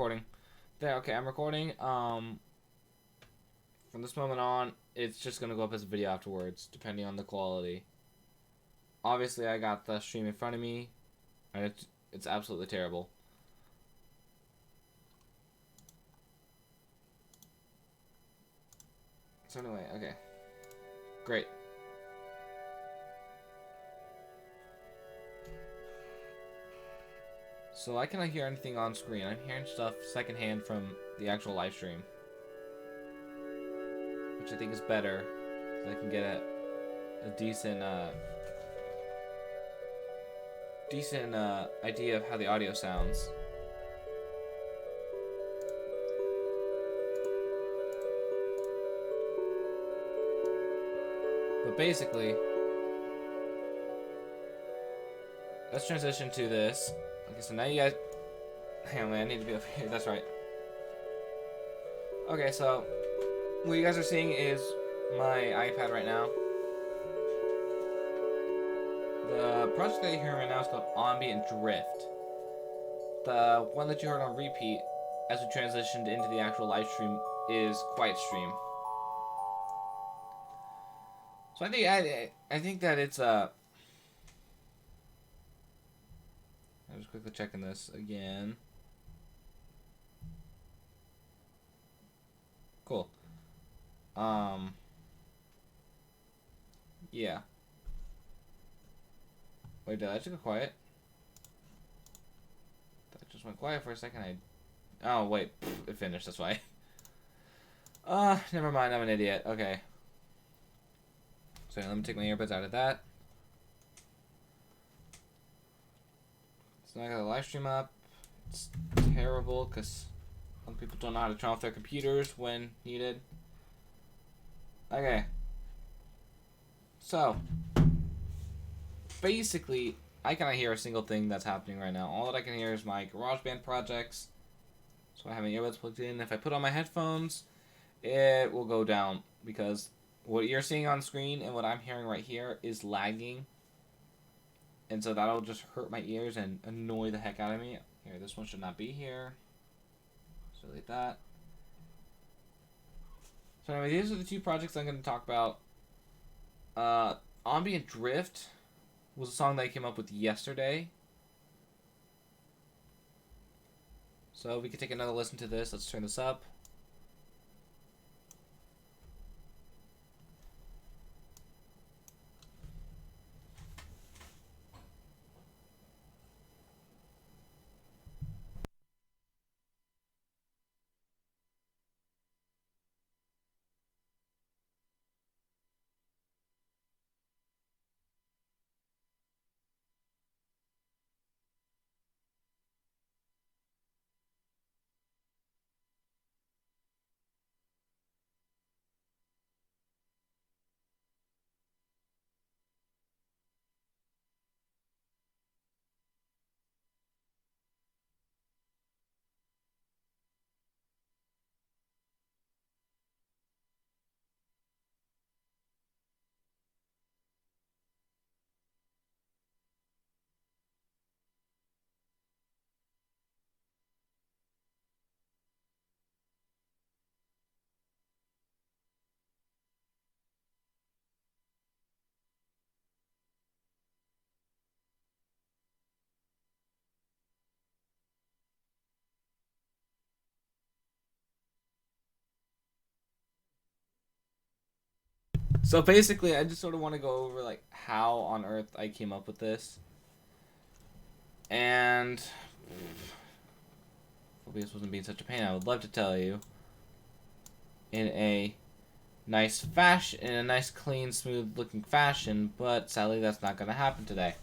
recording. There, okay, I'm recording. From this moment on, it's just gonna go up as a video afterwards, depending on the quality. Obviously, I got the stream in front of me, and it's absolutely terrible. So anyway, okay. Great. So I cannot hear anything on screen. I'm hearing stuff secondhand from the actual live stream, which I think is better, because I can get a decent idea of how the audio sounds. But basically, let's transition to this. Okay, so now you guys... Hang on, man, I need to be over here. That's right. Okay, so what you guys are seeing is my iPad right now. The project that you're hearing right now is called Ambient Drift. The one that you heard on repeat as we transitioned into the actual live stream is Quiet Stream. So I think that it's I'm just quickly checking this again. Cool. Yeah. Wait, did I just go quiet? That just went quiet for a second. Oh wait, it finished. That's why. Never mind. I'm an idiot. Okay. So let me take my earbuds out of that. So now I got the live stream up. It's terrible because some people don't know how to turn off their computers when needed. Okay. So basically, I cannot hear a single thing that's happening right now. All that I can hear is my GarageBand projects. So I have my earbuds plugged in. If I put on my headphones, it will go down because what you're seeing on screen and what I'm hearing right here is lagging. And so that'll just hurt my ears and annoy the heck out of me. Here, this one should not be here. So like that. So anyway, these are the two projects I'm going to talk about. Ambient Drift was a song that I came up with yesterday. So we could take another listen to this. Let's turn this up. So basically, I just sort of want to go over like how on earth I came up with this. And if this wasn't being such a pain, I would love to tell you in a nice fashion, in a nice, clean, smooth-looking fashion, but sadly, that's not going to happen today.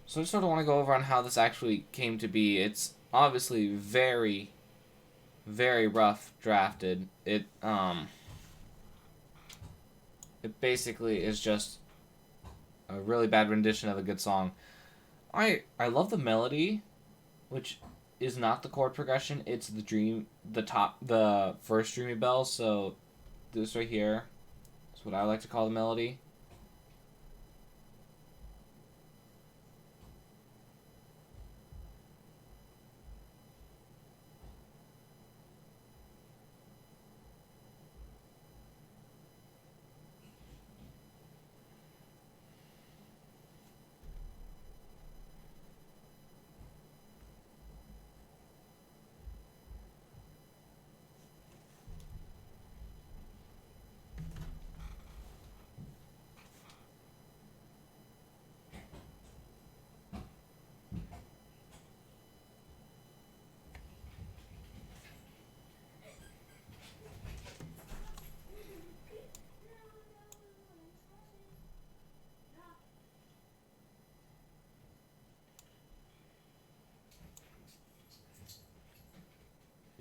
So I just sort of want to go over on how this actually came to be. It's obviously very, very rough drafted. It basically is just a really bad rendition of a good song. I love the melody, which is not the chord progression. It's the first dreamy bell. So this right here is what I like to call the melody.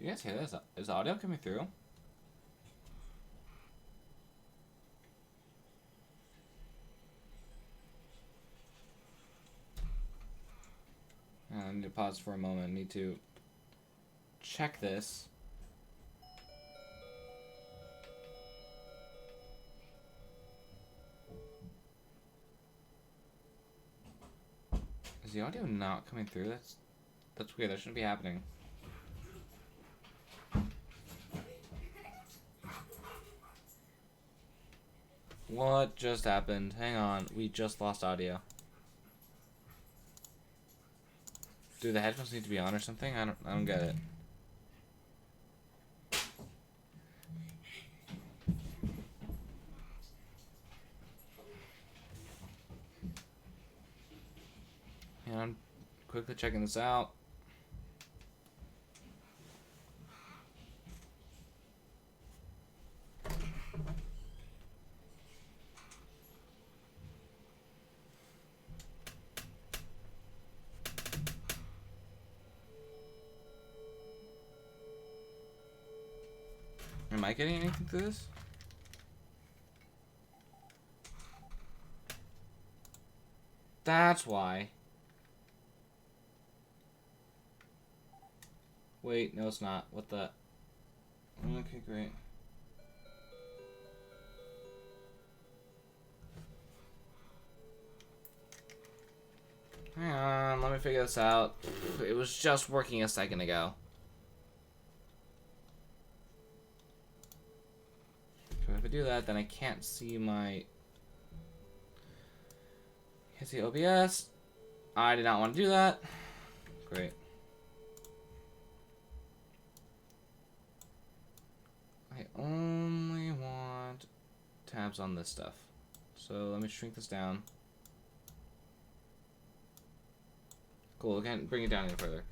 You guys hear this? Is the audio coming through? I need to pause for a moment. I need to check this. Is the audio not coming through? That's weird. That shouldn't be happening. What just happened? Hang on. We just lost audio. Do the headphones need to be on or something? I don't get it. And I'm quickly checking this out. Am I getting anything through this? That's why. Wait, no it's not. What the? Okay, great. Hang on, let me figure this out. It was just working a second ago. So if I do that, then I can't see my... Can't see OBS. I did not want to do that. Great. I only want tabs on this stuff. So let me shrink this down. Cool, we can't bring it down any further.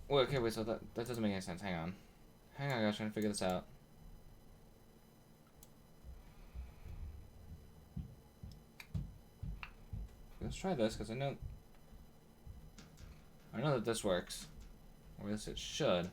Wait, okay, wait, so that doesn't make any sense. Hang on. Hang on, I was trying to figure this out. Let's try this, because I know that this works. Or at least it should.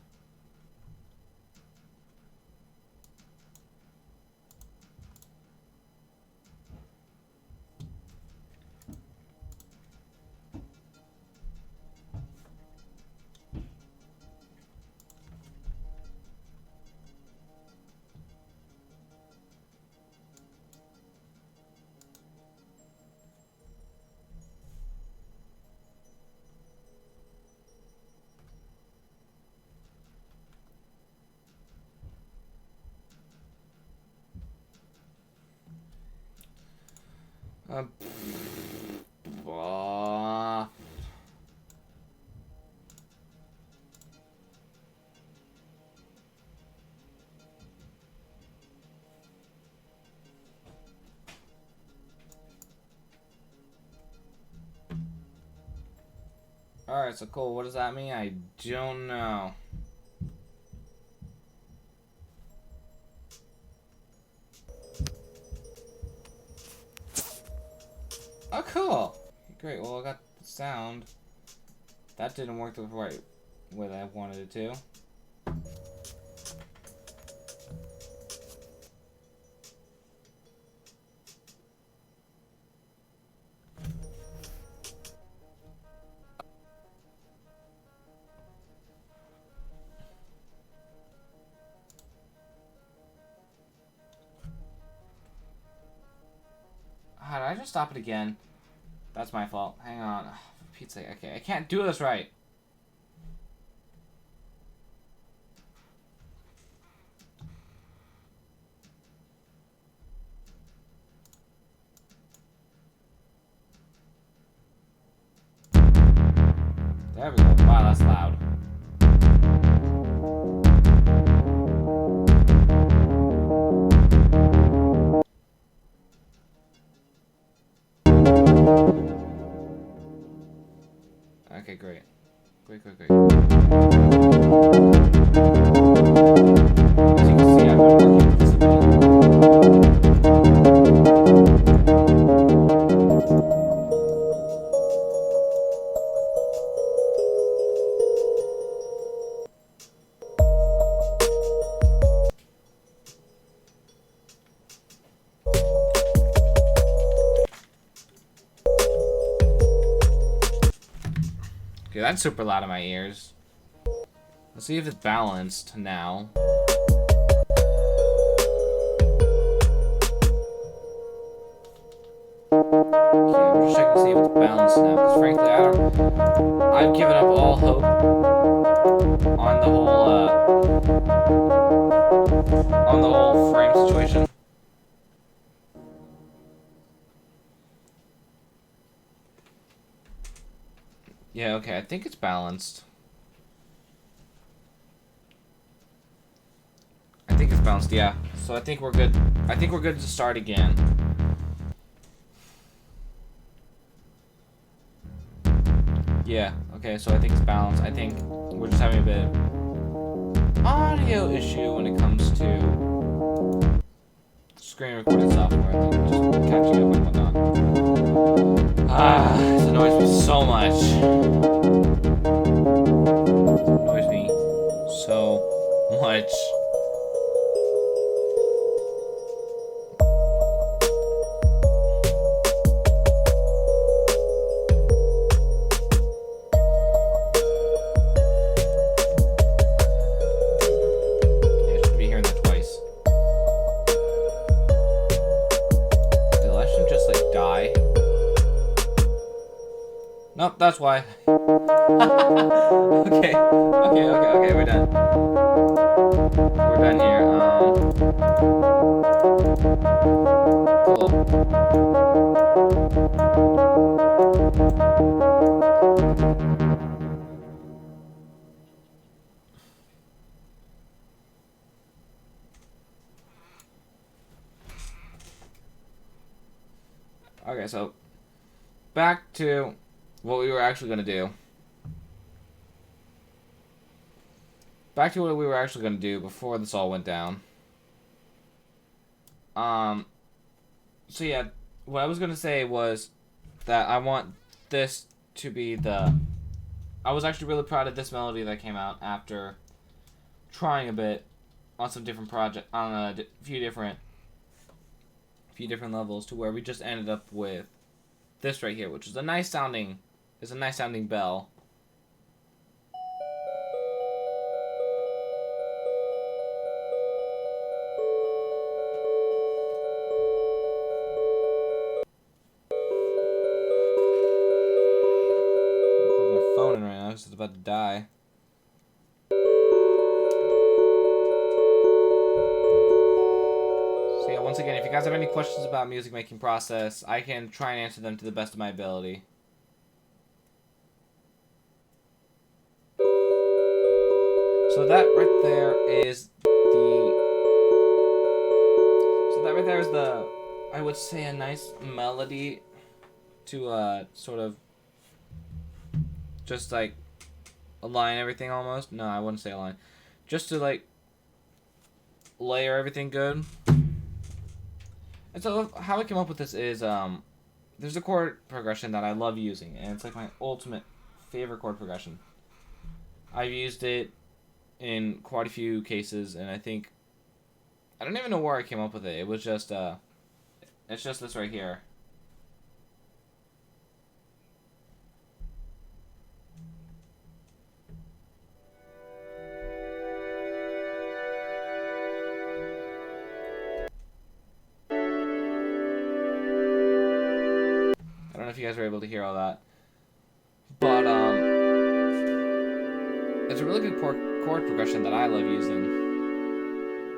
Alright, so cool. What does that mean? I don't know. Oh, cool. Great. Well, I got the sound. That didn't work the right way that I wanted it to. How did I just stop it again? That's my fault. Hang on. For Pete's sake. Okay, I can't do this right. There we go. Wow, that's loud. Okay, great. Great. Okay, that's super loud in my ears. Let's see if it's balanced now. Okay, we're just checking to see if it's balanced now. Because frankly, I've given up all hope on the whole frame situation. Yeah, okay, I think it's balanced. I think it's balanced, yeah. So I think we're good. I think we're good to start again. Yeah, okay, so I think it's balanced. I think we're just having a bit of audio issue when it comes to screen recording software. I think just catching up and whatnot. This annoys me so much. It annoys me so much. Nope, that's why. Okay, we're done. We're done here. Cool. Okay, so back to what we were actually going to do. Back to what we were actually going to do before this all went down. So yeah, what I was going to say was that I want this to be the... I was actually really proud of this melody that came out after trying a bit on some different project, on a few different levels, to where we just ended up with this right here, which is a nice sounding bell. I'm plugging my phone in right now because it's about to die. So yeah, once again, if you guys have any questions about music making process, I can try and answer them to the best of my ability. So that right there is I would say, a nice melody to sort of just like align everything almost. No, I wouldn't say align. Just to like layer everything good. And so how I came up with this is there's a chord progression that I love using, and it's like my ultimate favorite chord progression. I've used it in quite a few cases, and I don't even know where I came up with it. It was just it's just this right here. I don't know if you guys were able to hear all that, but it's a really good chord progression that I love using.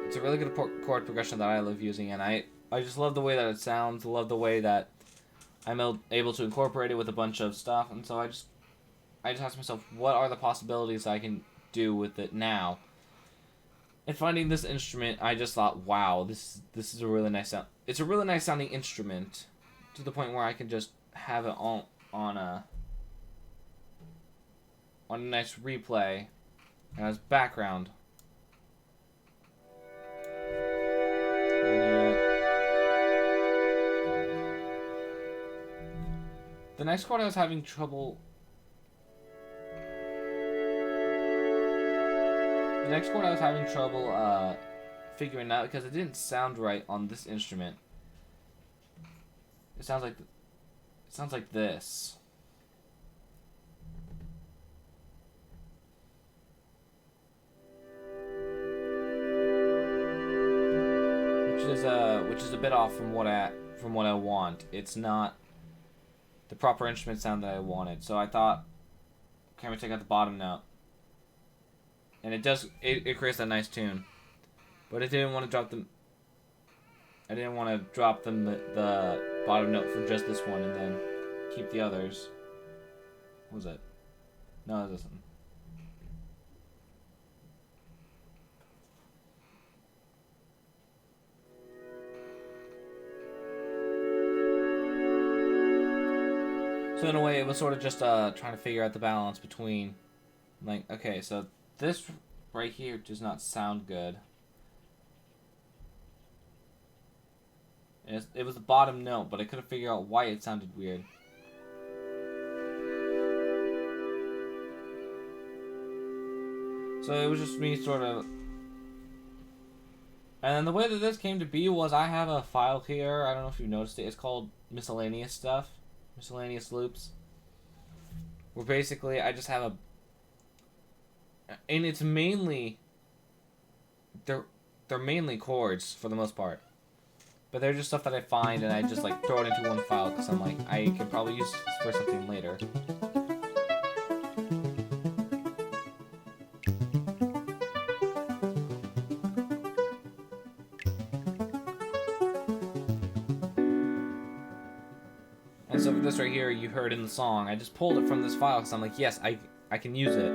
It's a really good chord progression that I love using, and I just love the way that it sounds. Love the way that I'm able to incorporate it with a bunch of stuff, and so I just asked myself, what are the possibilities I can do with it now? And finding this instrument, I just thought, wow, this is a really nice sound. It's a really nice sounding instrument, to the point where I can just have it on a nice replay and as background. The next chord I was having trouble... figuring out because it didn't sound right on this instrument. It sounds like this. is a bit off from what I want. It's not the proper instrument sound that I wanted. So I thought, okay, I'm gonna take out the bottom note, and it creates that nice tune, but it didn't want to drop the. I didn't want to drop the bottom note for just this one and then keep the others. What was it? No, it doesn't. So in a way, it was sort of just trying to figure out the balance between, like, okay, so this right here does not sound good. It was the bottom note, but I couldn't figure out why it sounded weird. So it was just me sort of... And then the way that this came to be was I have a file here, I don't know if you noticed it, it's called miscellaneous stuff. Miscellaneous loops. Where basically I just have a... And it's mainly... They're mainly chords for the most part. But they're just stuff that I find and I just like throw it into one file because I'm like, I could probably use this for something later. And so for this right here, you heard in the song, I just pulled it from this file because I'm like, yes, I can use it.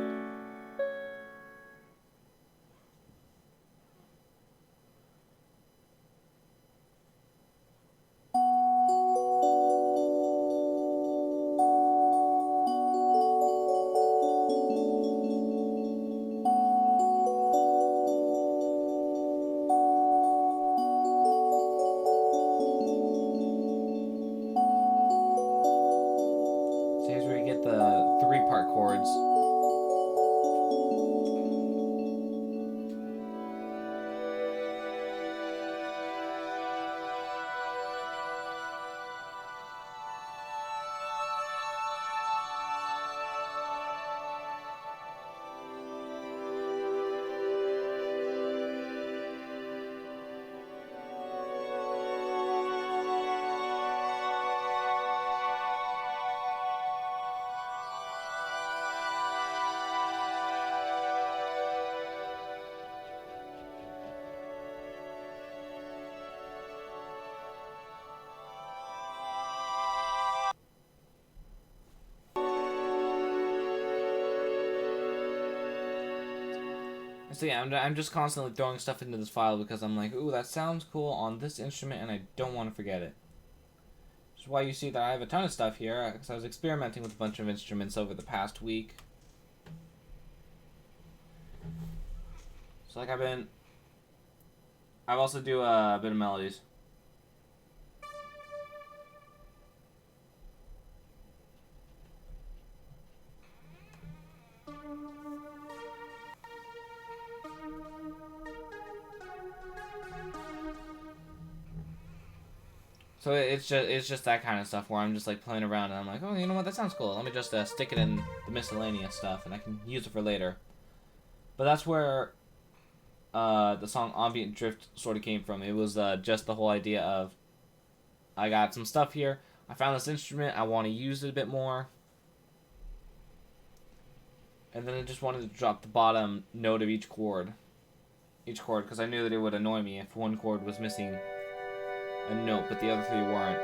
So here's where you get the three-part chords. So yeah, I'm just constantly throwing stuff into this file because I'm like, ooh, that sounds cool on this instrument and I don't want to forget it. Which is why you see that I have a ton of stuff here, because I was experimenting with a bunch of instruments over the past week. So like I've also do a bit of melodies. So it's just that kind of stuff where I'm just like playing around and I'm like, oh, you know what, that sounds cool. Let me just stick it in the miscellaneous stuff and I can use it for later. But that's where the song Ambient Drift sort of came from. It was just the whole idea of, I got some stuff here, I found this instrument, I want to use it a bit more. And then I just wanted to drop the bottom note of each chord, because I knew that it would annoy me if one chord was missing a note, but the other three weren't.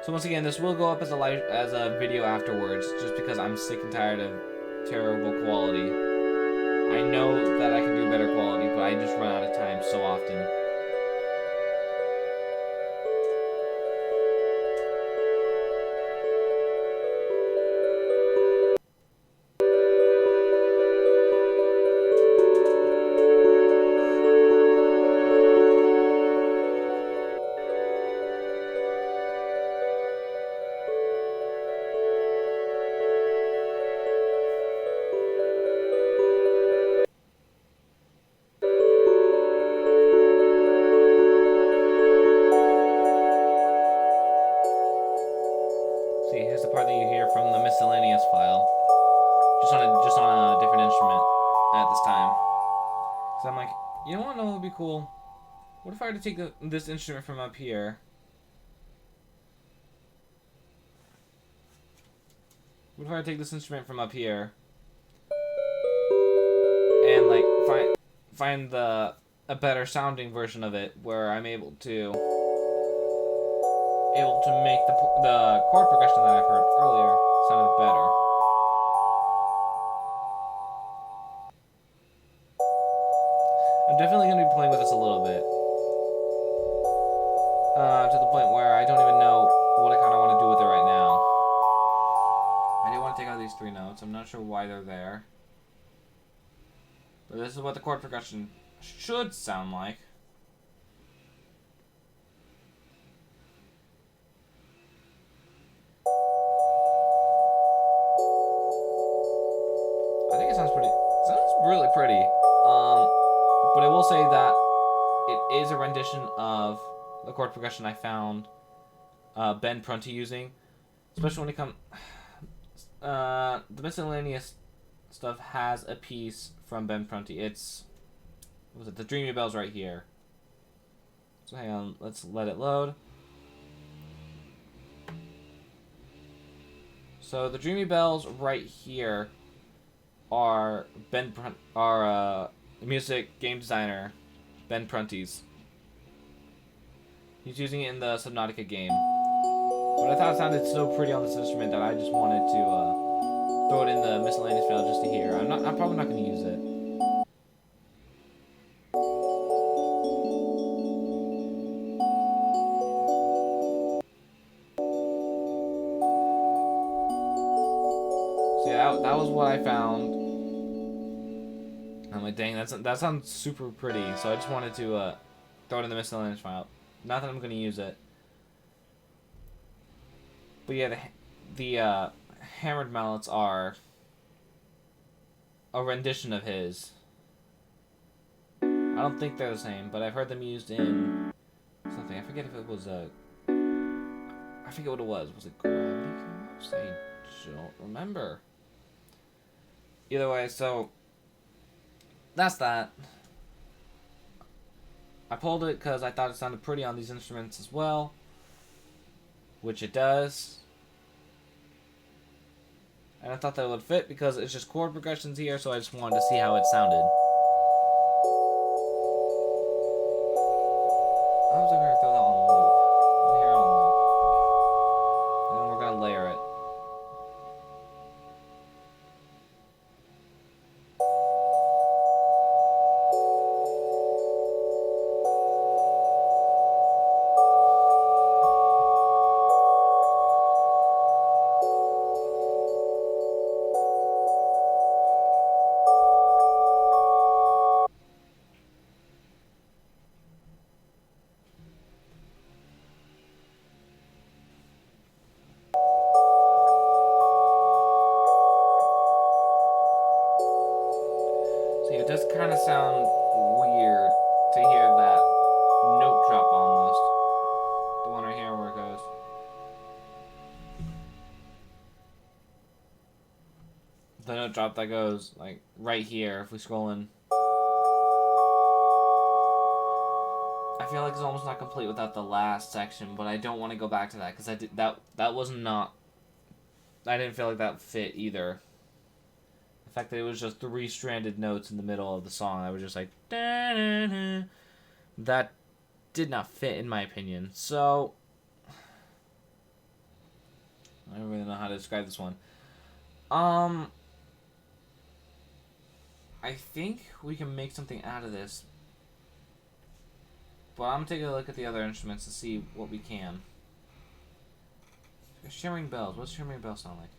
So once again, this will go up as a video afterwards, just because I'm sick and tired of terrible quality. I know that I can do better quality, but I just run out of time so often. See, here's the part that you hear from the miscellaneous file, just on a different instrument. at this time. So I'm like, you know what would be cool? What if I were to take this instrument from up here? What if I were to take this instrument from up here and like find a better sounding version of it where I'm able to make the chord progression that I've heard earlier sound better. I'm definitely going to be playing with this a little bit. To the point where I don't even know what I kind of want to do with it right now. I do want to take out these 3 notes. I'm not sure why they're there. But this is what the chord progression should sound like. I think it sounds pretty. It sounds really pretty. But I will say that it is a rendition of the chord progression I found Ben Prunty using, especially when it comes. The miscellaneous stuff has a piece from Ben Prunty. It's what was it? The Dreamy Bells right here. So hang on, let's let it load. So the Dreamy Bells right here are music game designer Ben Prunty's. He's using it in the Subnautica game. But I thought it sounded so pretty on this instrument that I just wanted to throw it in the miscellaneous file just to hear. I'm probably not going to use it. So yeah, that was what I found. I'm like, dang, that sounds super pretty. So I just wanted to throw it in the miscellaneous file. Not that I'm going to use it. But yeah, the hammered mallets are a rendition of his. I don't think they're the same, but I've heard them used in something. I forget if it was I forget what it was. Was it Gravity Caps? I don't remember. Either way, so that's that. I pulled it because I thought it sounded pretty on these instruments as well, which it does. And I thought that it would fit because it's just chord progressions here, so I just wanted to see how it sounded. I was going to throw that on loop. I'm going to hear it on loop. And then we're going to layer it. See, it does kind of sound weird to hear that note drop almost. The one right here where it goes. The note drop that goes, like, right here if we scroll in. I feel like it's almost not complete without the last section, but I don't want to go back to that because that was not. I didn't feel like that fit either. The fact that it was just 3 stranded notes in the middle of the song, I was just like, da-da-da. That did not fit in my opinion. So I don't really know how to describe this one. I think we can make something out of this. But I'm taking a look at the other instruments to see what we can. Shimmering bells. What's shimmering bells sound like?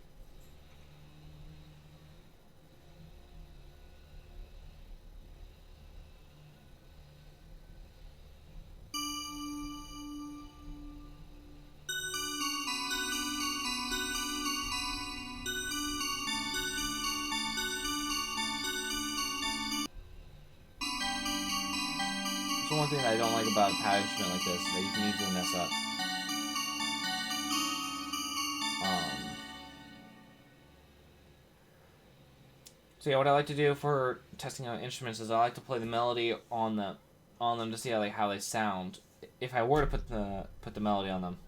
That's one thing that I don't like about a pad instrument like this, that you can easily mess up. So yeah, what I like to do for testing out instruments is I like to play the melody on them to see how they sound. If I were to put the melody on them.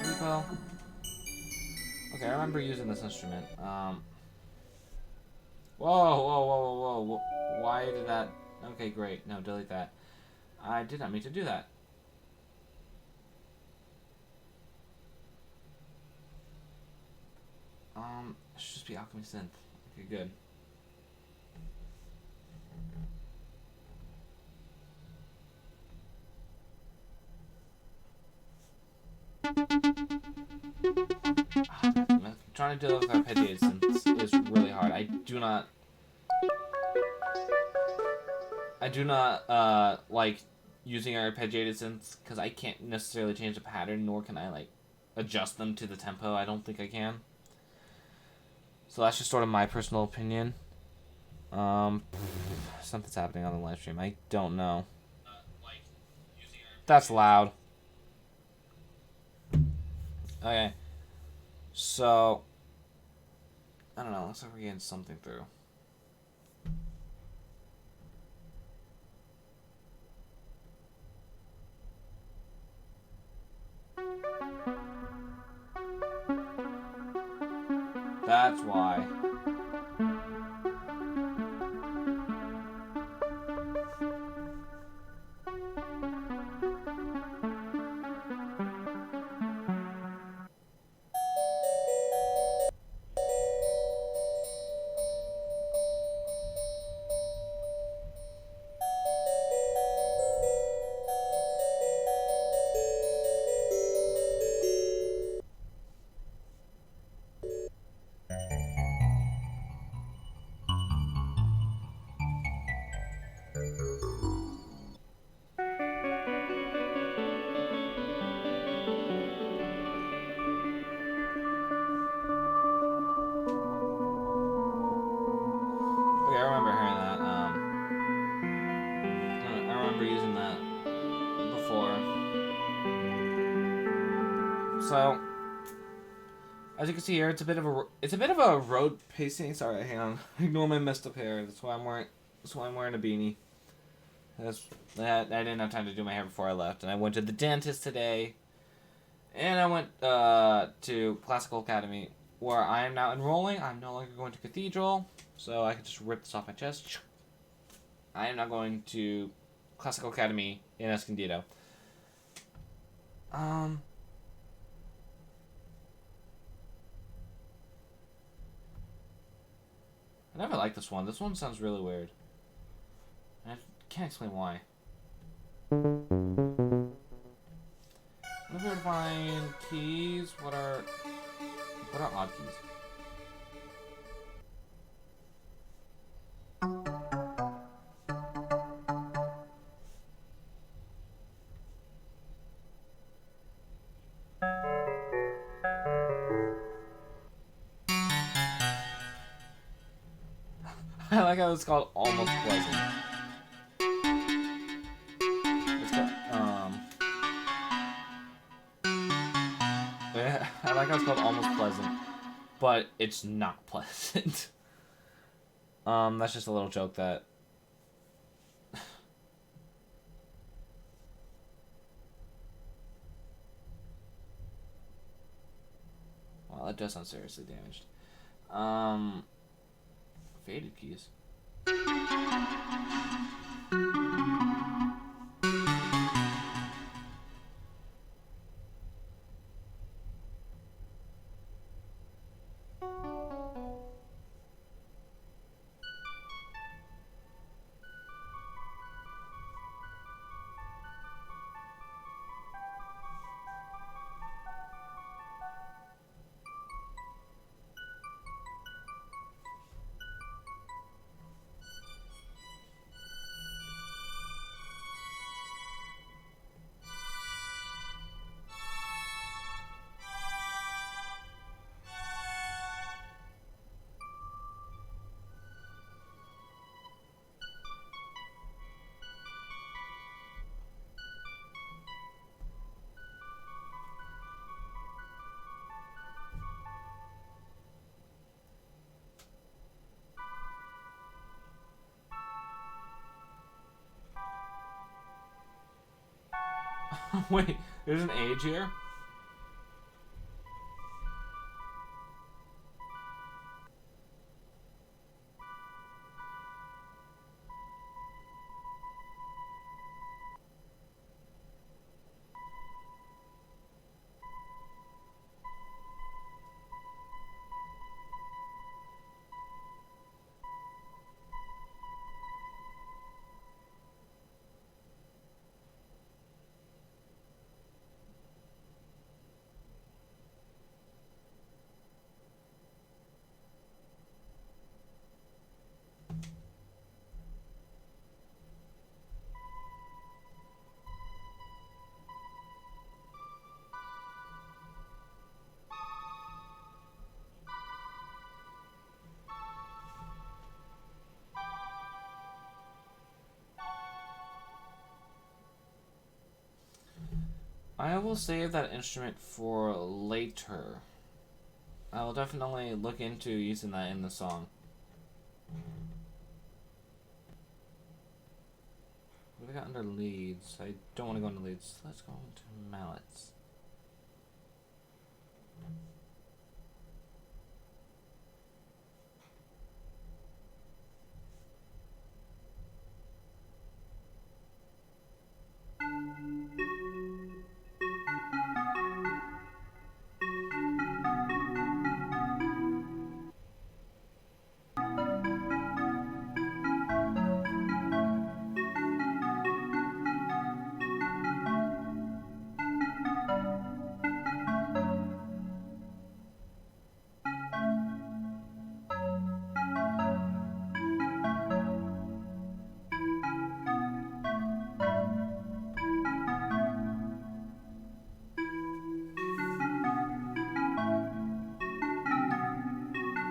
Sweet bow. Okay, I remember using this instrument. Whoa. Why did that... Okay, great. No, delete that. I did not mean to do that. It should just be Alchemy Synth. Okay, good. Trying to deal with arpeggiated synths is really hard. I do not like using arpeggiated synths because I can't necessarily change the pattern, nor can I like adjust them to the tempo. I don't think I can. So that's just sort of my personal opinion. Something's happening on the live stream. I don't know. That's loud. Okay. So, I don't know. Looks like we're getting something through. That's why. Okay, I remember hearing that. I remember using that before. So, as you can see here, it's a bit of a road pacing. Sorry, hang on. Ignore my messed up hair. That's why I'm wearing a beanie. I didn't have time to do my hair before I left, and I went to the dentist today, and I went to Classical Academy, where I am now enrolling. I'm no longer going to Cathedral, so I can just rip this off my chest. I am now going to Classical Academy in Escondido. I never liked this one. This one sounds really weird. I can't explain why. I'm here to find keys. What are odd keys? I like how it's called Almost Pleasant. It's called, yeah, I like how it's called Almost Pleasant, but it's not pleasant. That's just a little joke that... Well, that does sound seriously damaged. Faded keys. Wait, there's an age here? I will save that instrument for later. I will definitely look into using that in the song. What do we got under leads? I don't want to go into leads. Let's go into mallets.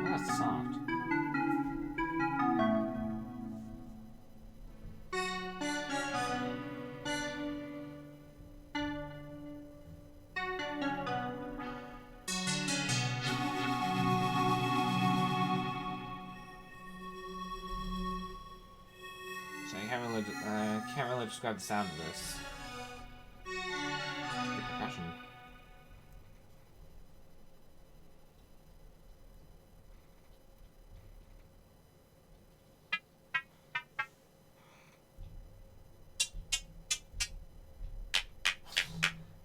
Oh, that's soft. So I can't really describe the sound of this. Good percussion.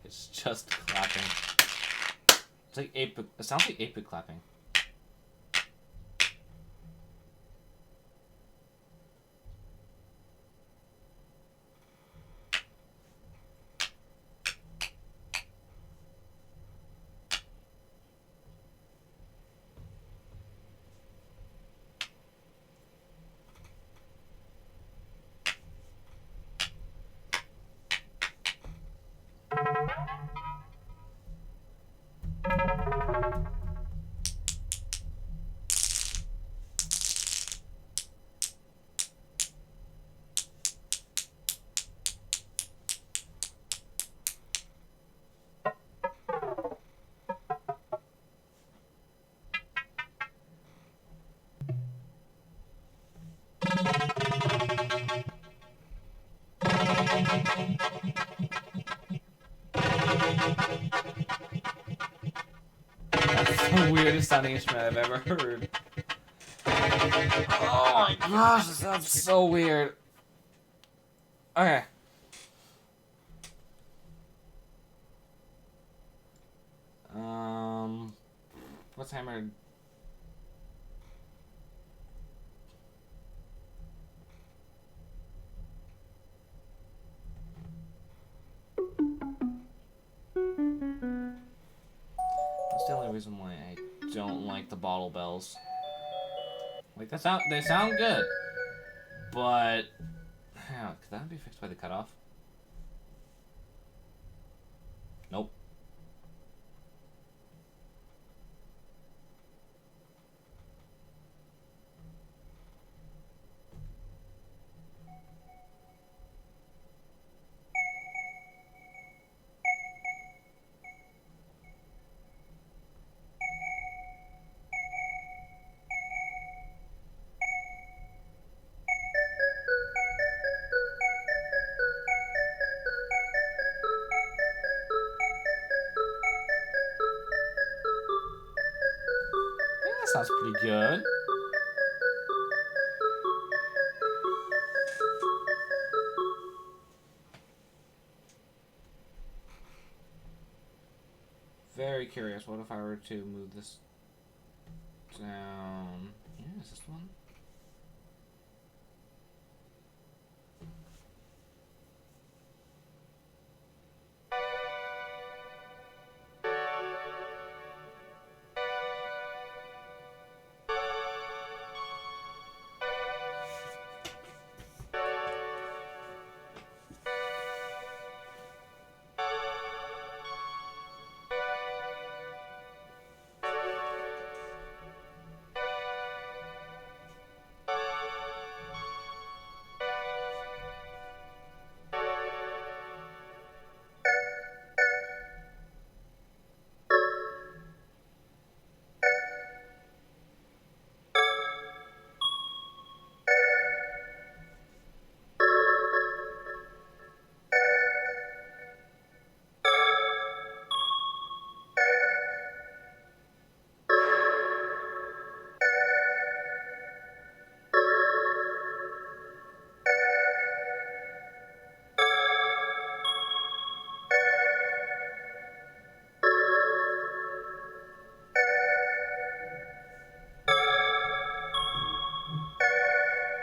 It's just clapping. It's like 8-bit. It sounds like 8-bit clapping. That's the weirdest sounding instrument I've ever heard. Oh my gosh, that sounds so weird. Okay. What's hammered? That's the only reason why I don't like the bottle bells. Like they sound good, but could that be fixed by the cutoff? Nope. sounds pretty good. Very curious. What if I were to move this down? Yeah, is this one?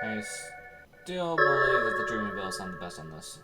I still believe that the Dreamy Bill sound the best on this.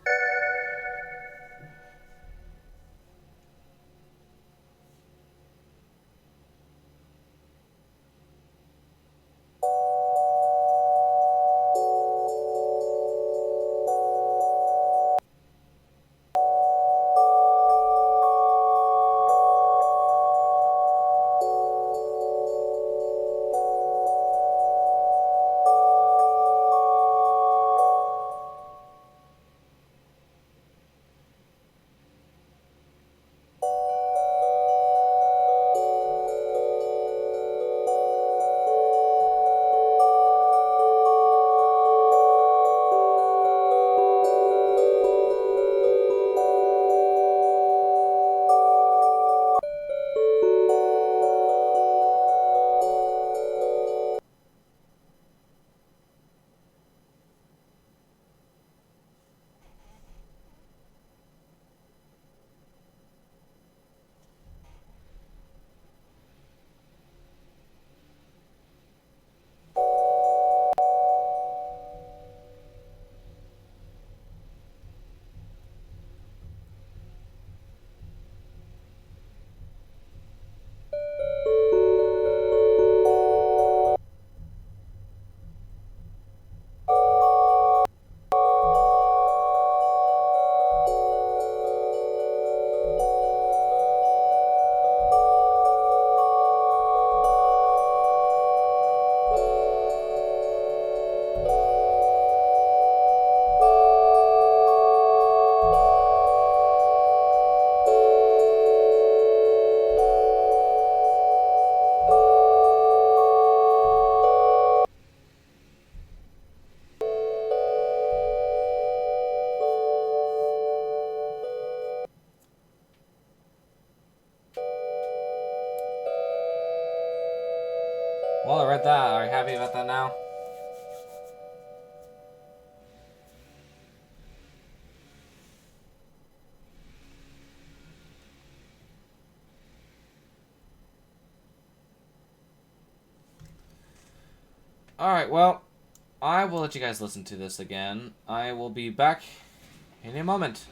Well, I read that. Are you happy about that now? Alright, well, I will let you guys listen to this again. I will be back in a moment.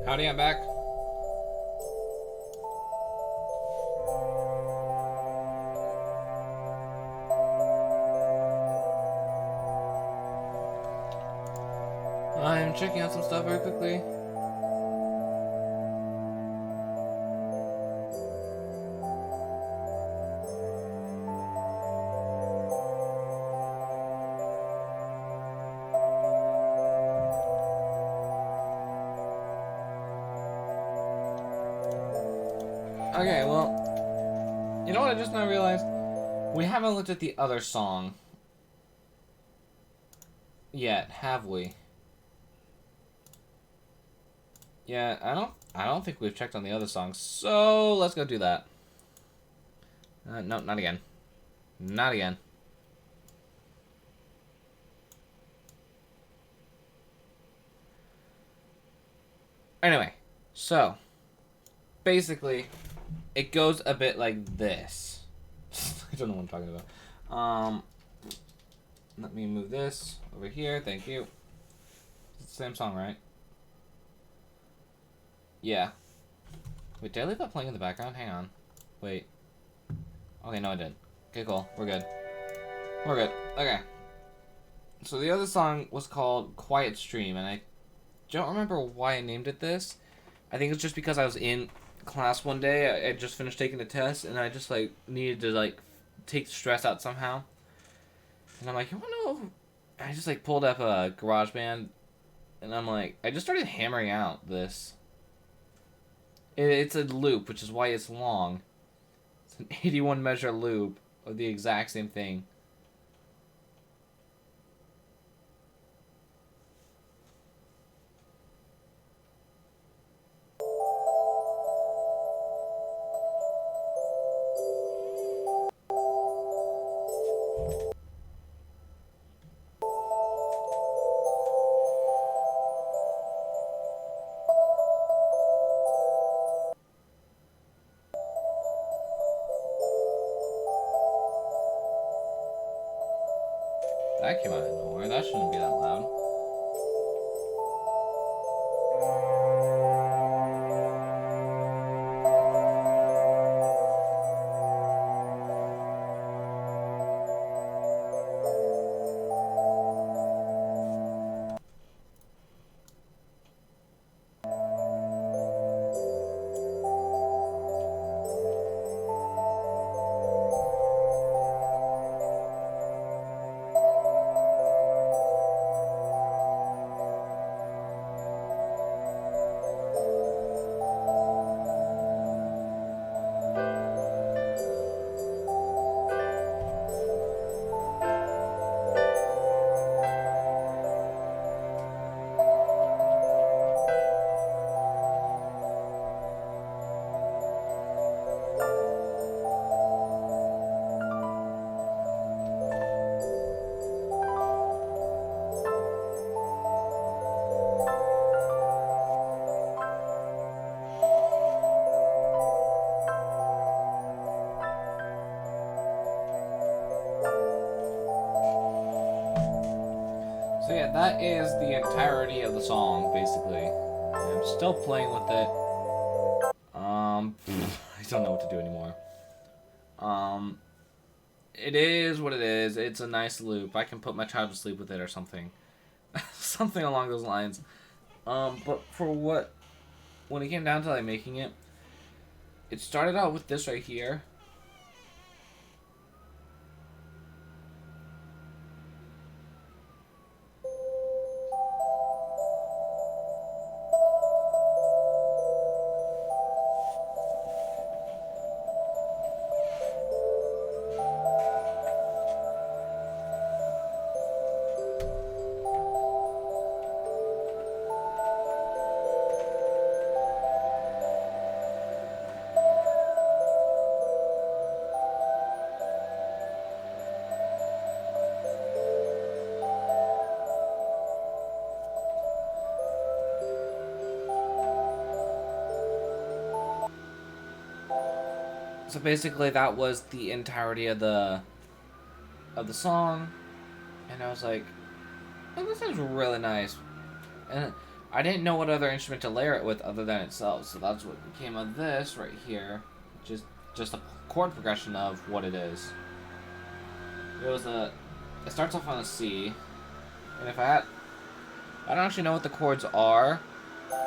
Howdy, I'm back. I'm checking out some stuff very quickly. Okay, well, you know what I just now realized? We haven't looked at the other song yet, have we? Yeah, I don't think we've checked on the other songs, so let's go do that. No, not again. Not again. Anyway, so basically, it goes a bit like this. I don't know what I'm talking about. Let me move this over here. Thank you. It's the same song, right? Yeah. Wait, did I leave that playing in the background? Hang on. Wait. Okay, no, I didn't. Okay, cool. We're good. We're good. Okay. So the other song was called Quiet Stream, and I don't remember why I named it this. I think it's just because I was in class one day. I just finished taking a test, and I just, like, needed to, like, take the stress out somehow. And I'm like, you wanna know? I just, like, pulled up a GarageBand, and I'm like, I just started hammering out this. It's a loop, which is why it's long. It's an 81 measure loop of the exact same thing. That came out of nowhere. That shouldn't be that loud. So yeah, that is the entirety of the song, basically. I'm still playing with it. I don't know what to do anymore. It is what it is. It's a nice loop. I can put my child to sleep with it or something. Something along those lines. But when it came down to like making it, it started out with this right here. So basically, that was the entirety of the song, and I was like, "Oh, this sounds really nice." And I didn't know what other instrument to layer it with other than itself, so that's what became of this right here. Just a chord progression of what it is. It starts off on a C, and if I don't actually know what the chords are.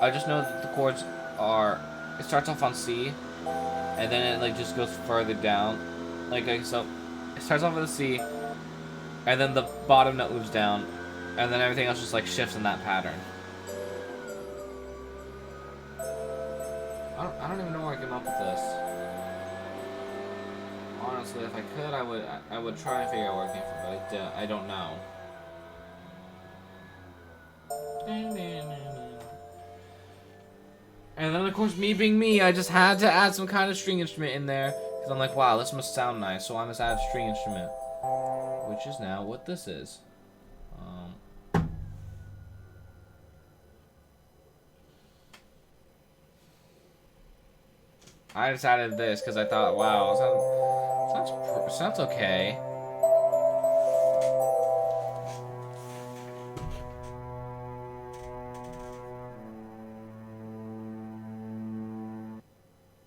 I just know that the chords are. It starts off on C, and then it like just goes further down. So, it starts off with a C, and then the bottom note moves down, and then everything else just like shifts in that pattern. I don't even know where I came up with this. Honestly, if I could, I would try and figure out where it came from, but I don't know. And then, of course, me being me, I just had to add some kind of string instrument in there. Because I'm like, wow, this must sound nice, so I must add a string instrument. Which is now what this is. I just added this because I thought, wow, sounds okay.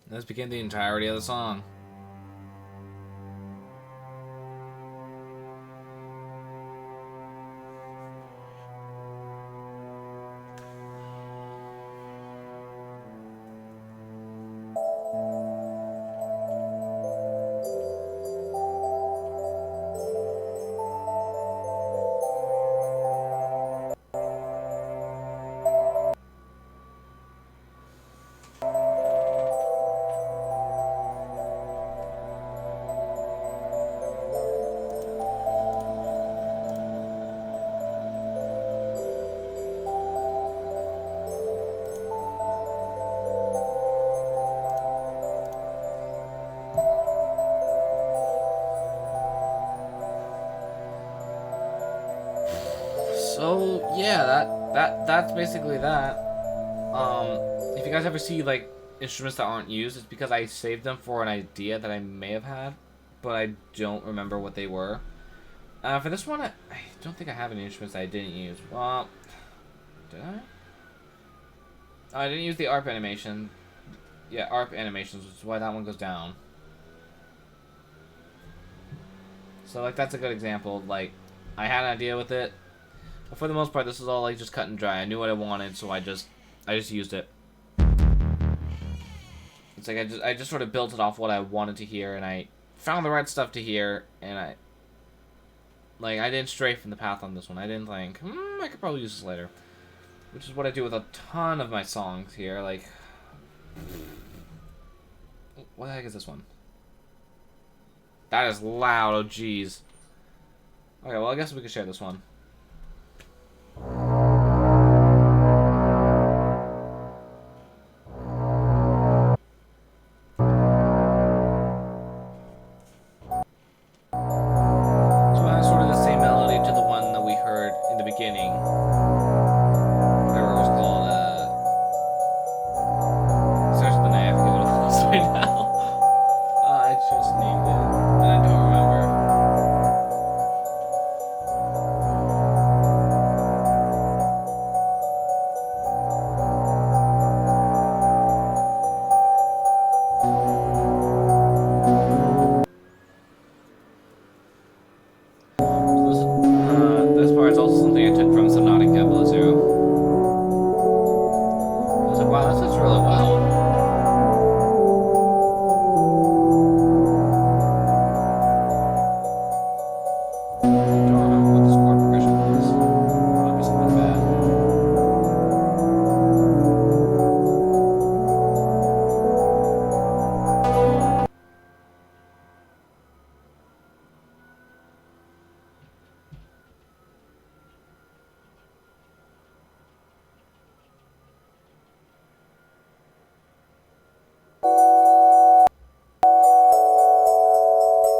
This became the entirety of the song. So yeah, that's basically that. If you guys ever see like instruments that aren't used, it's because I saved them for an idea that I may have had, but I don't remember what they were. For this one, I don't think I have any instruments that I didn't use. Well, did I? Oh, I didn't use the ARP animation. Yeah, ARP animations, which is why that one goes down. So like that's a good example. Like, I had an idea with it. But for the most part, this is all like just cut and dry. I knew what I wanted, so I just used it. It's like I just sort of built it off what I wanted to hear, and I found the right stuff to hear, and I didn't stray from the path on this one. I didn't think, I could probably use this later. Which is what I do with a ton of my songs here. Like, what the heck is this one? That is loud. Oh, jeez. Okay, well, I guess we could share this one.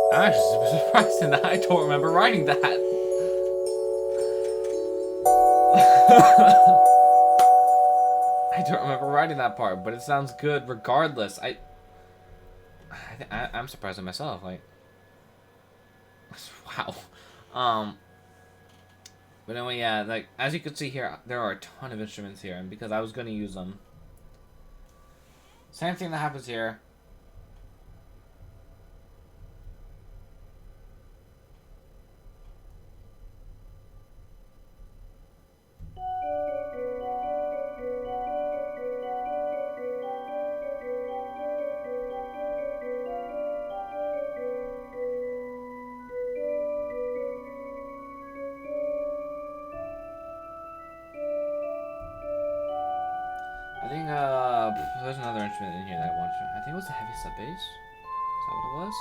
I'm actually surprised that I don't remember writing that. I don't remember writing that part, but it sounds good regardless. I'm surprised at myself. Like, wow. But anyway, yeah, like, as you can see here, there are a ton of instruments here, and because I was going to use them. Same thing that happens here. I think, there's another instrument in here that I wanted to. I think it was the heavy sub bass. Is that what it was?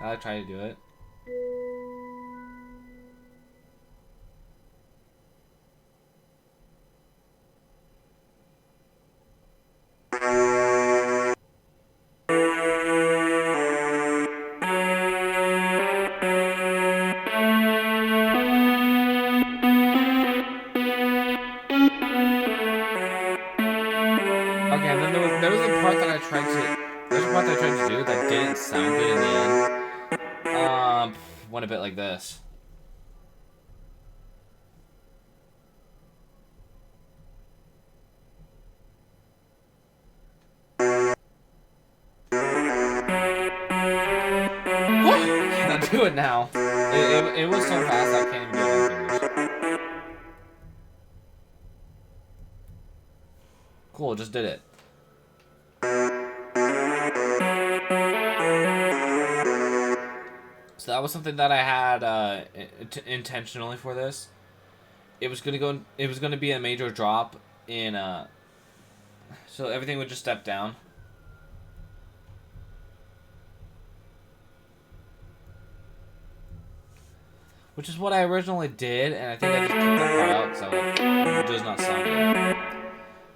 I tried to do it. Okay, and then there was a part that I tried to. There's a part that I tried to do that didn't sound good in the end. Went a bit like this. Cannot do it now. It was so fast I can't even do it on fingers. Cool, just did it. So that was something that I had intentionally for this. It was gonna go. It was gonna be a major drop in. So everything would just step down. Which is what I originally did, and I think I just took that part out, so it does not sound good.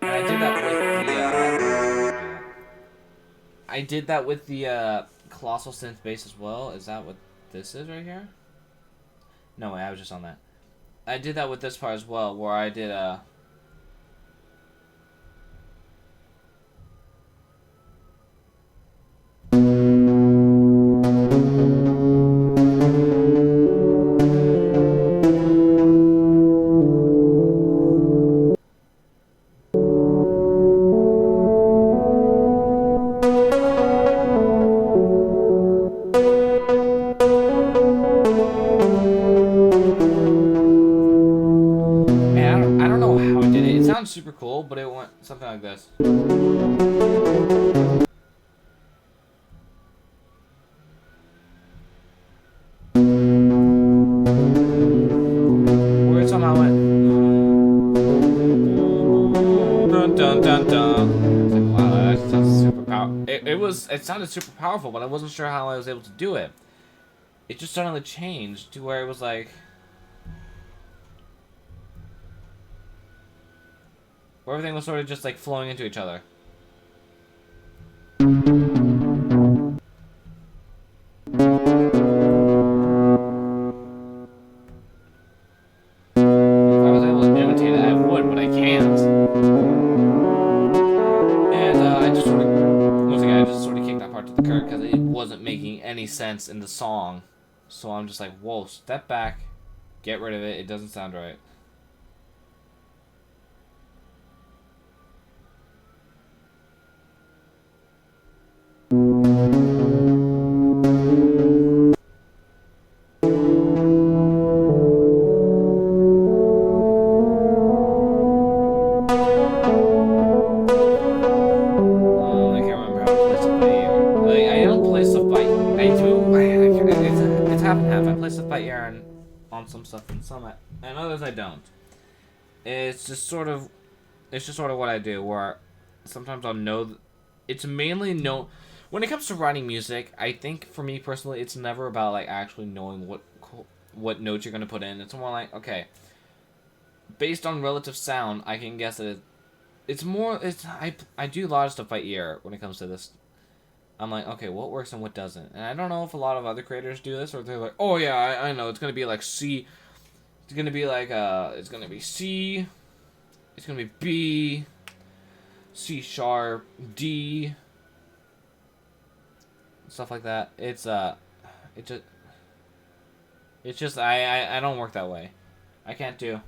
And I did that with the, I did that with the, Colossal Synth Bass as well. Is that what this is right here? No way, I was just on that. I did that with this part as well, where I did, super cool, but it went something like this. Where it somehow went. Dun dun dun dun. It's like, wow, that sounds super powerful. It sounded super powerful, but I wasn't sure how I was able to do it. It just suddenly changed to where it was like. Where everything was sort of just like flowing into each other. If I was able to imitate it, I would, but I can't. And I just sort of, once again, I just sort of kicked that part to the curb because it wasn't making any sense in the song. So I'm just like, whoa, step back, get rid of it. It doesn't sound right. Some stuff and some and others I don't. It's just sort of what I do, where sometimes I'll know it's mainly when it comes to writing music. I think for me personally, it's never about like actually knowing what notes you're gonna put in. It's more like, okay, based on relative sound, I can guess that I do a lot of stuff by ear when it comes to this. I'm like, okay, what works and what doesn't? And I don't know if a lot of other creators do this, or they're like, oh yeah, I know, it's gonna be like C. It's gonna be like, it's gonna be C. It's gonna be B. C sharp, D. Stuff like that. It's just, I don't work that way. I can't do.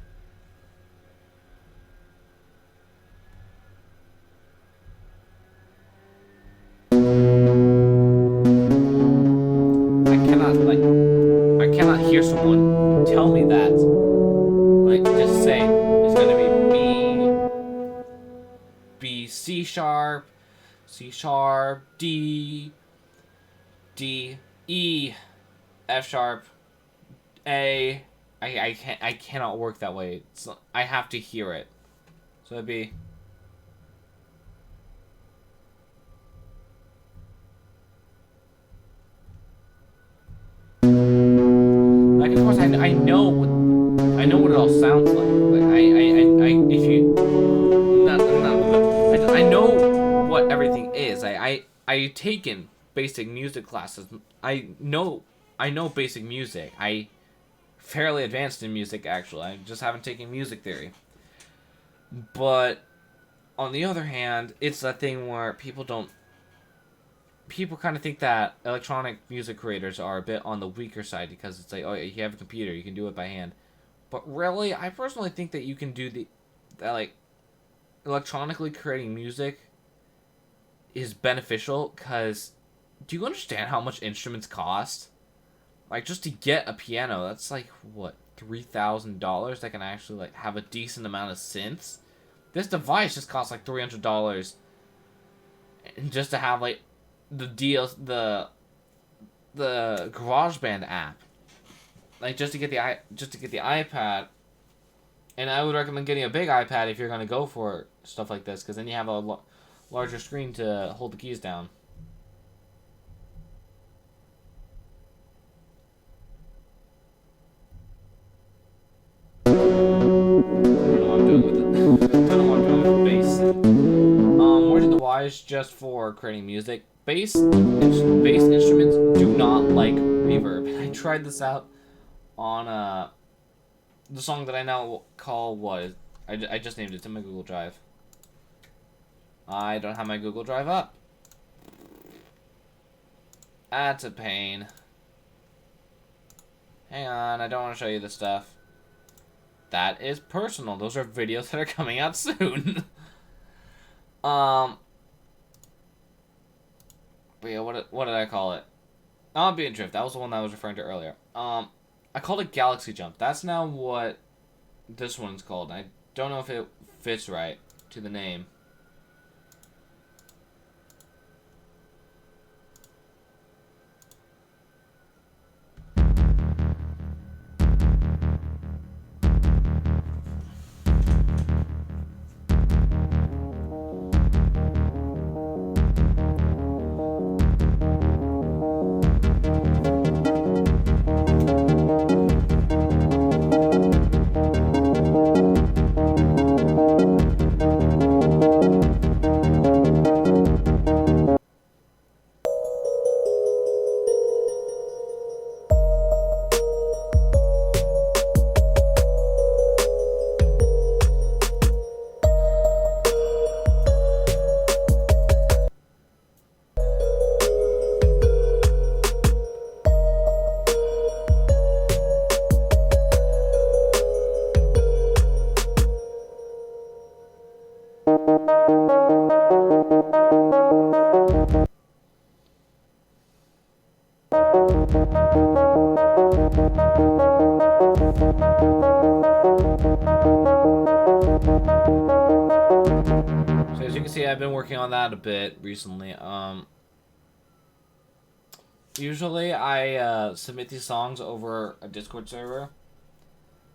I cannot hear someone tell me that. Like, just say it's gonna be B, C sharp, C sharp, D, D, E, F sharp, A. I cannot work that way. I have to hear it. So it'd be. Like, of course, I know what it all sounds like. Like, if you, I know what everything is. I taken basic music classes. I know basic music. I fairly advanced in music, actually. I just haven't taken music theory. But on the other hand, it's that thing where people kind of think that electronic music creators are a bit on the weaker side because it's like, oh, you have a computer, you can do it by hand. But really, I personally think that you can do that, like, electronically creating music is beneficial because do you understand how much instruments cost? Like, just to get a piano, that's like, what, $3,000 that can actually, like, have a decent amount of synths? This device just costs like $300 just to have, like, the GarageBand app. Like, just to get the iPad. And I would recommend getting a big iPad if you're going to go for stuff like this, because then you have a larger screen to hold the keys down. I don't know what I'm doing with it. I don't know what I'm doing with bass. Where's the Y's just for creating music? Bass instruments do not like reverb. I tried this out on the song that I now call what? I just named it to my Google Drive. I don't have my Google Drive up. That's a pain. Hang on, I don't want to show you this stuff. That is personal. Those are videos that are coming out soon. But yeah, what did I call it? Ambient Drift. That was the one that I was referring to earlier. I called it Galaxy Jump. That's now what this one's called. I don't know if it fits right to the name. So as you can see, I've been working on that a bit recently. Usually I submit these songs over a Discord server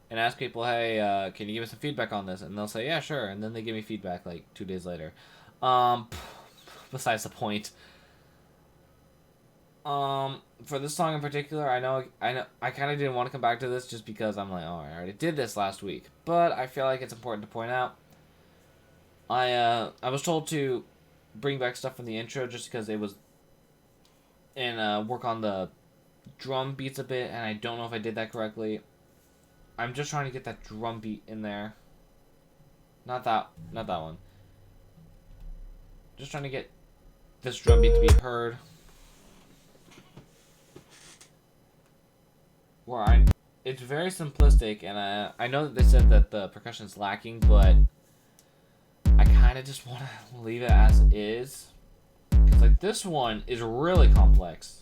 and ask people, hey, can you give us some feedback on this? And they'll say, yeah, sure. And then they give me feedback like 2 days later. Besides the point. For this song in particular, I know I kind of didn't want to come back to this just because I'm like, oh, I already did this last week. But I feel like it's important to point out. I was told to bring back stuff from the intro just because it was and work on the drum beats a bit, and I don't know if I did that correctly. I'm just trying to get that drum beat in there. Not that one. Just trying to get this drum beat to be heard. Where it's very simplistic, and I know that they said that the percussion's lacking, but I kind of just want to leave it as is. Because, like, this one is really complex.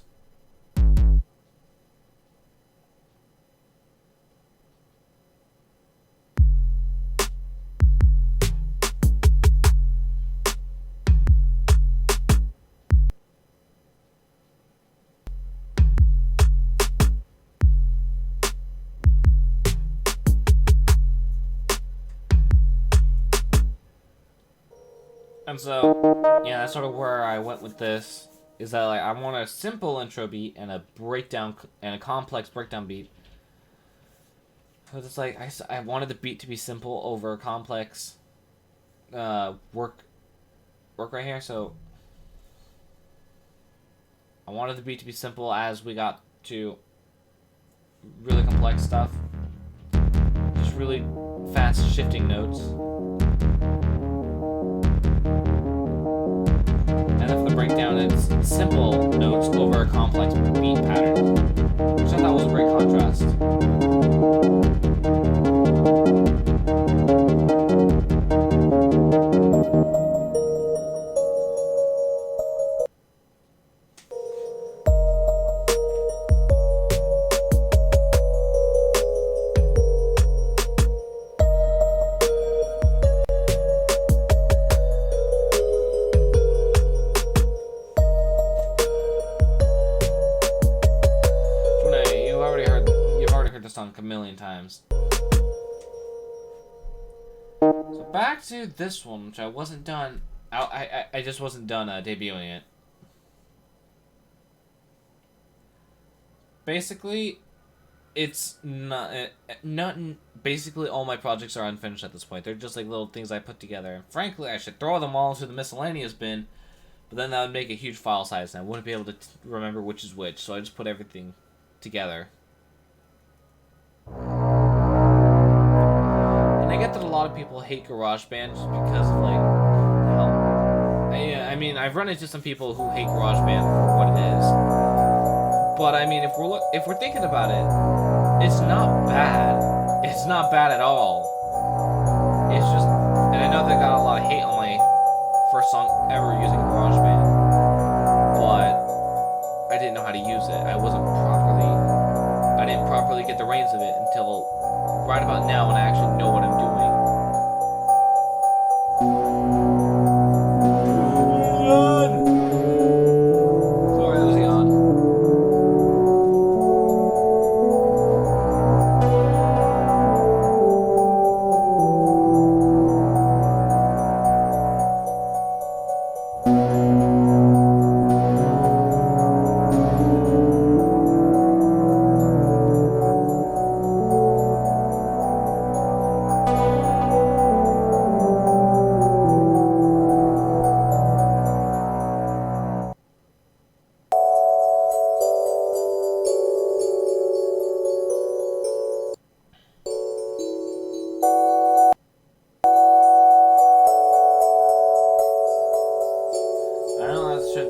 And so, yeah, that's sort of where I went with this. Is that, like, I want a simple intro beat and a breakdown and a complex breakdown beat. Because it's like I wanted the beat to be simple over complex. Work right here. So I wanted the beat to be simple as we got to really complex stuff. Just really fast shifting notes. And then for the breakdown, it's simple notes over a complex beat pattern, which I thought was a great contrast. Song a million times. So back to this one, which I wasn't done. I just wasn't done debuting it. Basically, it's not. Basically, all my projects are unfinished at this point. They're just like little things I put together. Frankly, I should throw them all into the miscellaneous bin, but then that would make a huge file size, and I wouldn't be able to remember which is which. So I just put everything together. And I get that a lot of people hate GarageBand just because of, like, hell. I mean, I've run into some people who hate GarageBand for what it is. But I mean, if we're thinking about it, it's not bad. It's not bad at all. It's just, and I know they got a lot of hate on my first song ever using GarageBand, but I didn't know how to use it. I didn't properly get the reins of it until right about now when I actually know what I'm doing. Sorry, that was a yawn.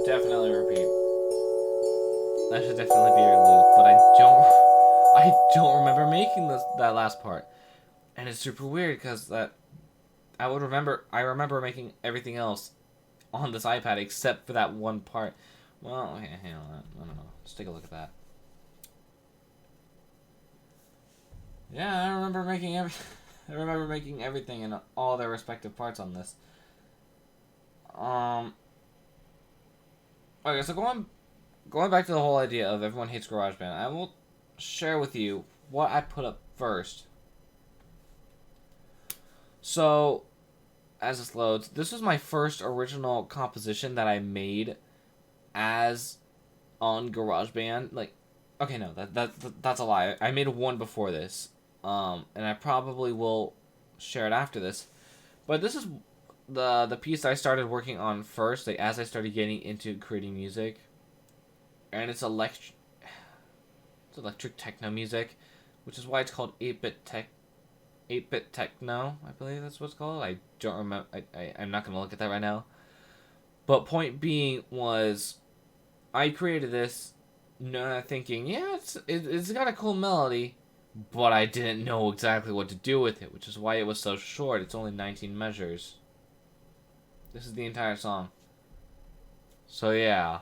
Definitely repeat. That should definitely be your loop, but I don't remember making that last part, and it's super weird because I remember making everything else on this iPad except for that one part. Well, okay, hang on, I don't know. Let's take a look at that. Yeah, I remember making everything in all their respective parts on this. Okay, so going back to the whole idea of everyone hates GarageBand, I will share with you what I put up first. So, as this loads, this was my first original composition that I made as on GarageBand. Like, okay, no, that's a lie. I made one before this, and I probably will share it after this. But this is the piece I started working on first, like as I started getting into creating music, and it's electric techno music, which is why it's called 8-bit techno. I believe that's what it's called. I don't remember. I'm not gonna look at that right now. But point being was, I created this, thinking, yeah, it's got a cool melody, but I didn't know exactly what to do with it, which is why it was so short. It's only 19 measures. This is the entire song. So yeah.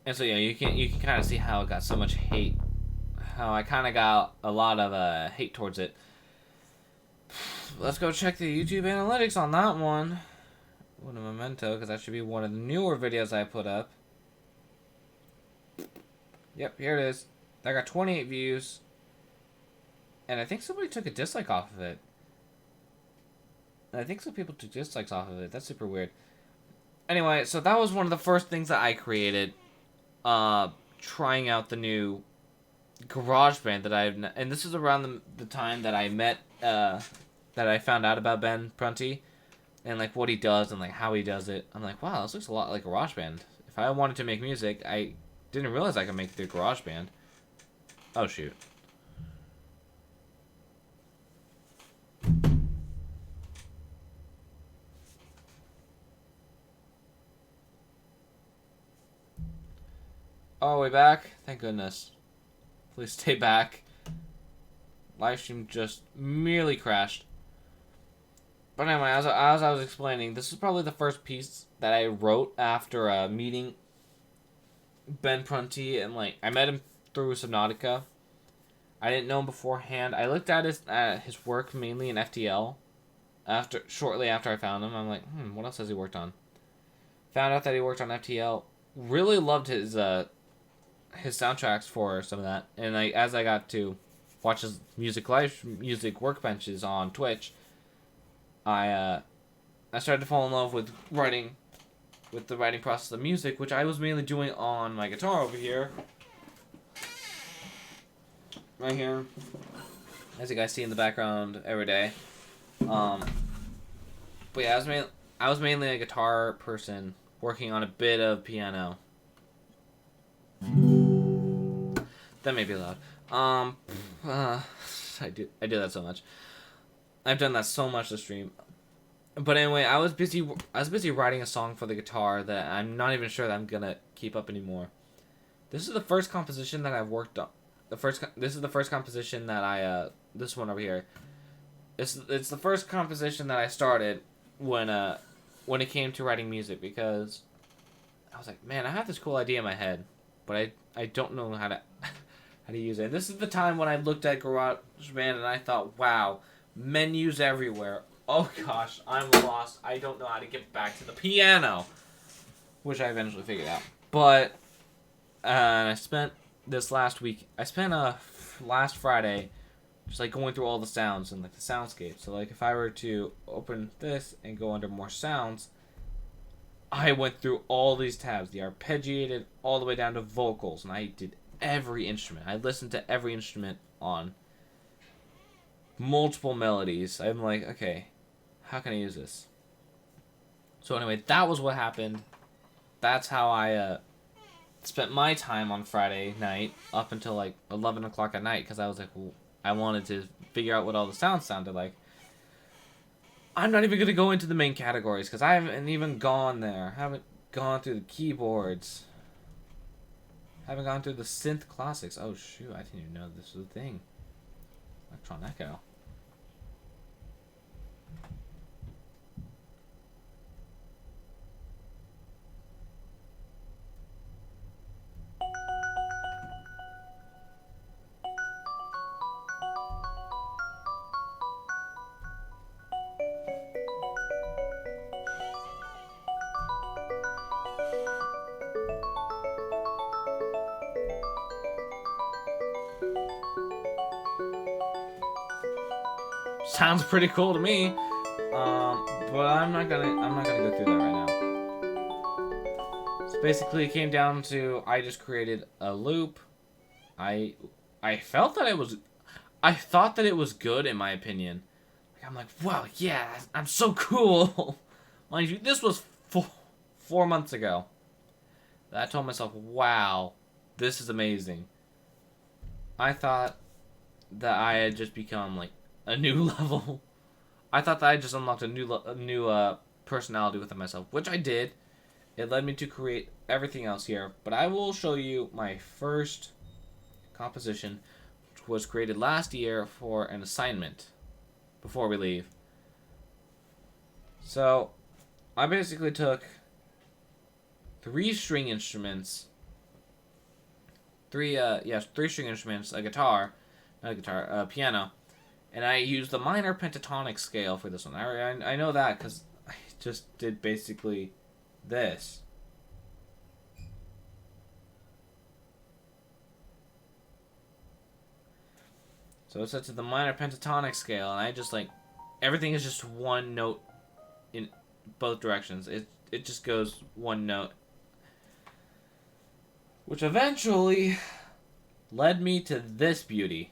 And so yeah, you can kind of see how it got so much hate. How I kind of got a lot of hate towards it. Let's go check the YouTube analytics on that one. What a memento, because that should be one of the newer videos I put up. Yep, here it is. That got 28 views. And I think somebody took a dislike off of it. And I think some people took dislikes off of it. That's super weird. Anyway, so that was one of the first things that I created. Trying out the new GarageBand that I've... And this is around the time that I met... that I found out about Ben Prunty. And, like, what he does and, like, how he does it. I'm like, wow, this looks a lot like GarageBand. If I wanted to make music, I didn't realize I could make the GarageBand. Oh, shoot. Oh, we back? Thank goodness. Please stay back. Livestream just merely crashed. But anyway, as I was explaining, this is probably the first piece that I wrote after meeting Ben Prunty, and like I met him through Subnautica. I didn't know him beforehand. I looked at his work mainly in FTL. Shortly after I found him, I'm like, what else has he worked on? Found out that he worked on FTL. Really loved his soundtracks for some of that, and as I got to watch his music workbenches on Twitch, I started to fall in love with the writing process of music, which I was mainly doing on my guitar over here, right here, as you guys see in the background every day. But yeah, I was mainly a guitar person working on a bit of piano. That may be loud. I do that so much. I've done that so much this stream. But anyway, I was busy writing a song for the guitar that I'm not even sure that I'm gonna keep up anymore. This is the first composition that I've worked on. This is the first composition that I this one over here. It's the first composition that I started when it came to writing music, because I was like, man, I have this cool idea in my head, but I don't know how to how to use it. And this is the time when I looked at GarageBand and I thought, wow, menus everywhere. Oh gosh, I'm lost. I don't know how to get back to the piano, which I eventually figured out. But I spent this last week. I spent last Friday just like going through all the sounds and like the soundscape. So like if I were to open this and go under more sounds, I went through all these tabs, the arpeggiated all the way down to vocals, and I did every instrument. I listened to every instrument on multiple melodies. I'm like, okay, how can I use this? So anyway, that was what happened. That's how I spent my time on Friday night up until like 11 o'clock at night, because I was like, well, I wanted to figure out what all the sounds sounded like. I'm not even going to go into the main categories, because I haven't even gone there. I haven't gone through the keyboards. I haven't gone through the synth classics. Oh shoot, I didn't even know this was a thing. Electron Echo. Sounds pretty cool to me. But I'm not gonna go through that right now. So basically, it came down to I just created a loop. I felt that it was, I thought that it was good in my opinion. I'm like, wow, yeah, I'm so cool. Mind you, this was 4 months ago. I told myself, wow, this is amazing. I thought that I had just become like a new level. I thought that I just unlocked a new personality within myself, which I did. It led me to create everything else here, but I will show you my first composition, which was created last year for an assignment before we leave. So, I basically took 3 string instruments, three string instruments, a guitar, not a guitar, a piano, and I used the minor pentatonic scale for this one. I know that because I just did basically this. So it's set to the minor pentatonic scale, and I just like, everything is just one note in both directions. It just goes one note. Which eventually led me to this beauty.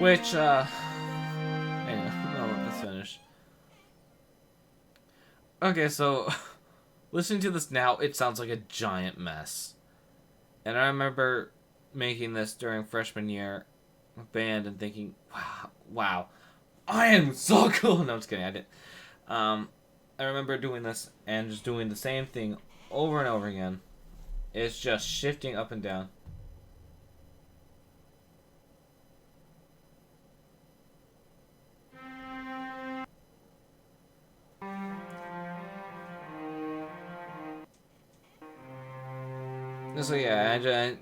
Which, hang on, I'll let this finish. Okay, so, listening to this now, it sounds like a giant mess. And I remember making this during freshman year of band and thinking, wow, I am so cool. No, I'm just kidding, I didn't. I remember doing this and just doing the same thing over and over again. It's just shifting up and down. So yeah,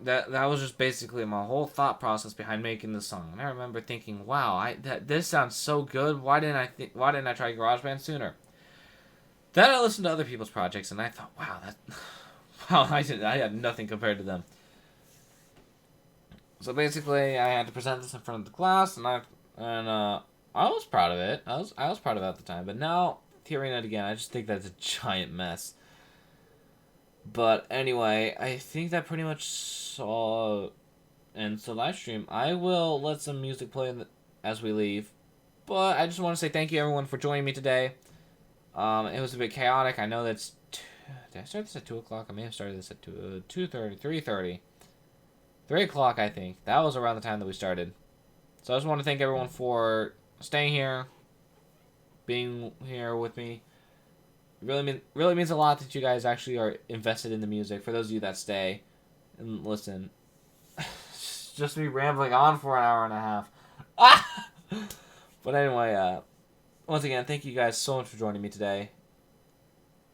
that was just basically my whole thought process behind making this song. And I remember thinking, wow, this sounds so good. Why didn't I try GarageBand sooner? Then I listened to other people's projects and I thought, wow, I had nothing compared to them. So basically, I had to present this in front of the class, and I was proud of it. I was proud of it at the time, but now hearing it again, I just think that's a giant mess. But anyway, I think that pretty much ends the live stream. I will let some music play as we leave, but I just want to say thank you everyone for joining me today. It was a bit chaotic. I know that's. Did I start this at 2 o'clock? I may have started this at 2:30, 3:30. 3 o'clock, I think. That was around the time that we started. So I just want to thank everyone for staying here, being here with me. It really means a lot that you guys actually are invested in the music. For those of you that stay and listen. Just me rambling on for an hour and a half. Ah! But anyway, once again, thank you guys so much for joining me today.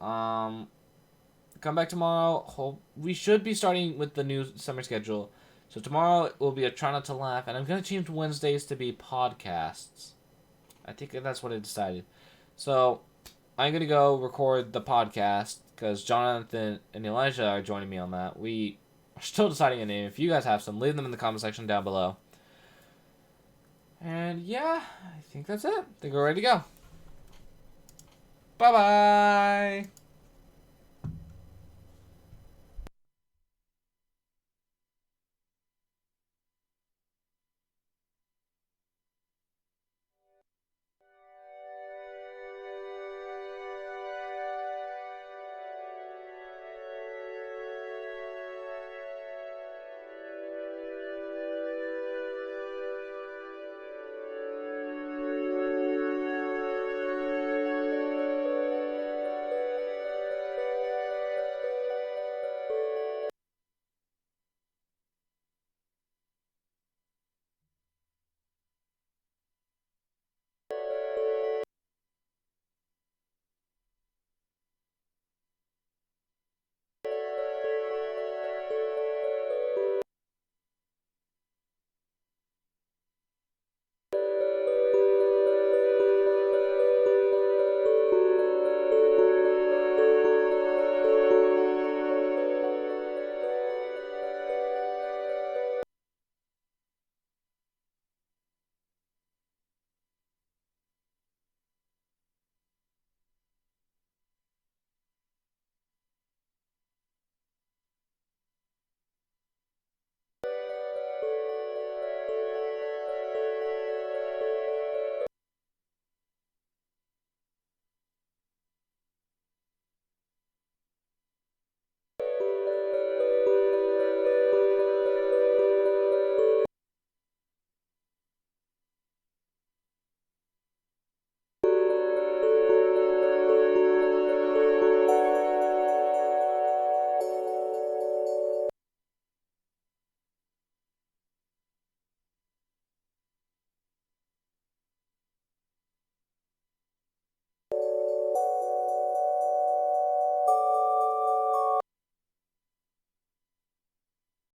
Come back tomorrow. We should be starting with the new summer schedule. So tomorrow will be a Try Not to Laugh, and I'm going to change Wednesdays to be podcasts. I think that's what I decided. So I'm going to go record the podcast, because Jonathan and Elijah are joining me on that. We are still deciding a name. If you guys have some, leave them in the comment section down below. And yeah, I think that's it. I think we're ready to go. Bye-bye.